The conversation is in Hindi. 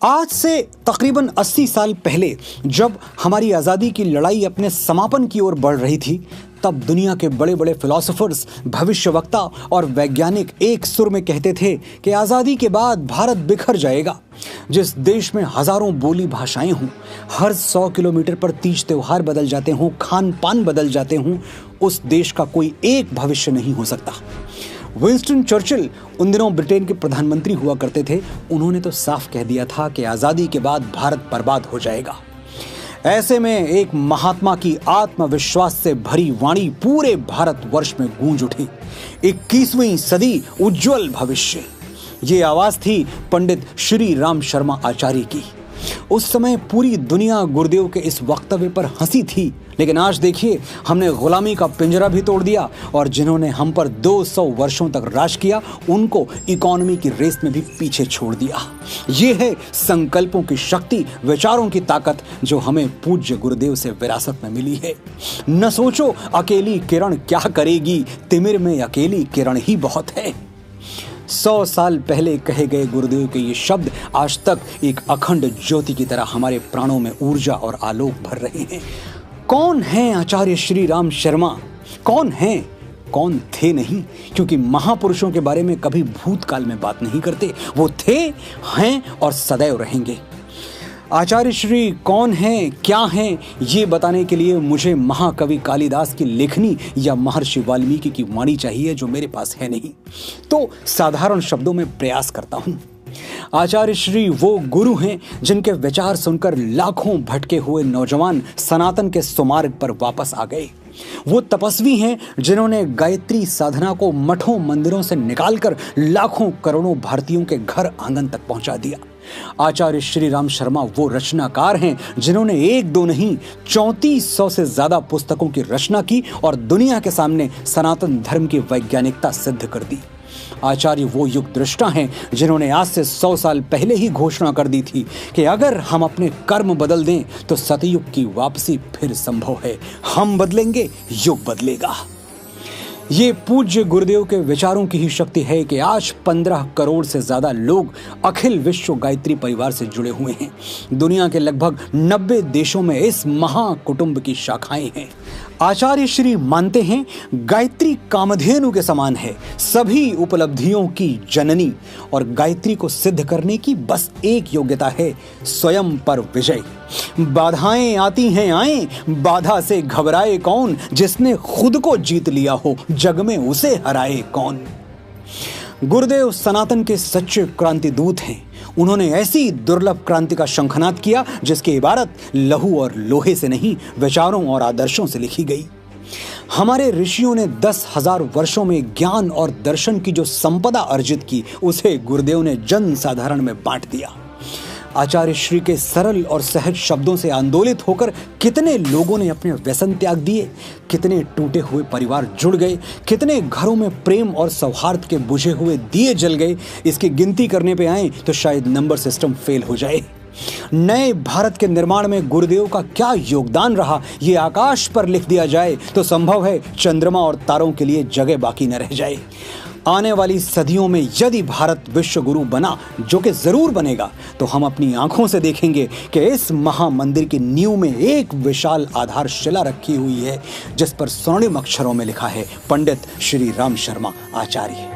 आज से तकरीबन 80 साल पहले जब हमारी आज़ादी की लड़ाई अपने समापन की ओर बढ़ रही थी, तब दुनिया के बड़े बड़े फिलोसोफर्स, भविष्यवक्ता और वैज्ञानिक एक सुर में कहते थे कि आज़ादी के बाद भारत बिखर जाएगा। जिस देश में हजारों बोली भाषाएं हों, हर 100 किलोमीटर पर तीज त्योहार बदल जाते हों, खान पान बदल जाते हों, उस देश का कोई एक भविष्य नहीं हो सकता। विंस्टन चर्चिल उन दिनों ब्रिटेन के प्रधानमंत्री हुआ करते थे। उन्होंने तो साफ कह दिया था कि आज़ादी के बाद भारत बर्बाद हो जाएगा। ऐसे में एक महात्मा की आत्मविश्वास से भरी वाणी पूरे भारतवर्ष में गूंज उठी। 21वीं सदी उज्जवल भविष्य, ये आवाज थी पंडित श्री राम शर्मा आचार्य की। उस समय पूरी दुनिया गुरुदेव के इस वक्तव्य पर हंसी थी, लेकिन आज देखिए, हमने गुलामी का पिंजरा भी तोड़ दिया और जिन्होंने हम पर 200 वर्षों तक राज किया, उनको इकोनॉमी की रेस में भी पीछे छोड़ दिया। ये है संकल्पों की शक्ति, विचारों की ताकत, जो हमें पूज्य गुरुदेव से विरासत में मिली है। न सोचो अकेली किरण क्या करेगी, तिमिर में अकेली किरण ही बहुत है। 100 साल पहले कहे गए गुरुदेव के ये शब्द आज तक एक अखंड ज्योति की तरह हमारे प्राणों में ऊर्जा और आलोक भर रहे हैं। कौन हैं आचार्य श्री राम शर्मा? कौन हैं? कौन थे नहीं, क्योंकि महापुरुषों के बारे में कभी भूतकाल में बात नहीं करते। वो थे, हैं और सदैव रहेंगे। आचार्य श्री कौन हैं, क्या हैं, ये बताने के लिए मुझे महाकवि कालिदास की लेखनी या महर्षि वाल्मीकि की वाणी चाहिए, जो मेरे पास है नहीं। तो साधारण शब्दों में प्रयास करता हूं। आचार्य श्री वो गुरु हैं जिनके विचार सुनकर लाखों भटके हुए नौजवान सनातन के सुमार्ग पर वापस आ गए। वो तपस्वी हैं जिन्होंने गायत्री साधना को मठों मंदिरों से निकालकर लाखों करोड़ों भारतीयों के घर आंगन तक पहुंचा दिया। आचार्य श्री राम शर्मा वो रचनाकार हैं जिन्होंने एक दो नहीं 3400 से ज्यादा पुस्तकों की रचना की और दुनिया के सामने सनातन धर्म की वैज्ञानिकता सिद्ध कर दी। आचार्य वो युग दृष्टा हैं जिन्होंने आज से 100 साल पहले ही घोषणा कर दी थी कि अगर हम अपने कर्म बदल दें तो सतयुग की वापसी फिर संभव है। हम बदलेंगे, युग बदलेगा। ये पूज्य गुरुदेव के विचारों की ही शक्ति है कि आज 15 करोड़ से ज्यादा लोग अखिल विश्व गायत्री परिवार से जुड़े हुए हैं। दुनिया के लगभग 90 देशों में इस महाकुटुंब की शाखाएं हैं। आचार्य श्री मानते हैं गायत्री कामधेनु के समान है, सभी उपलब्धियों की जननी, और गायत्री को सिद्ध करने की बस एक योग्यता है, स्वयं पर विजय। बाधाएं आती हैं आए, बाधा से घबराए कौन, जिसने खुद को जीत लिया हो जग में उसे हराए कौन। गुरुदेव सनातन के सच्चे क्रांति दूत हैं। उन्होंने ऐसी दुर्लभ क्रांति का शंखनाद किया जिसकी इबारत लहू और लोहे से नहीं, विचारों और आदर्शों से लिखी गई। हमारे ऋषियों ने 10,000 वर्षों में ज्ञान और दर्शन की जो संपदा अर्जित की, उसे गुरुदेव ने जन साधारण में बांट दिया। आचार्य श्री के सरल और सहज शब्दों से आंदोलित होकर कितने लोगों ने अपने व्यसन त्याग दिए, कितने टूटे हुए परिवार जुड़ गए, कितने घरों में प्रेम और सौहार्द के बुझे हुए दिए जल गए। इसकी गिनती करने पे आए तो शायद नंबर सिस्टम फेल हो जाए। नए भारत के निर्माण में गुरुदेव का क्या योगदान रहा, ये आकाश पर लिख दिया जाए तो संभव है चंद्रमा और तारों के लिए जगह बाकी न रह जाए। आने वाली सदियों में यदि भारत विश्व गुरु बना, जो कि जरूर बनेगा, तो हम अपनी आंखों से देखेंगे कि इस महामंदिर की नींव में एक विशाल आधारशिला रखी हुई है, जिस पर स्वर्णिम अक्षरों में लिखा है पंडित श्री राम शर्मा आचार्य।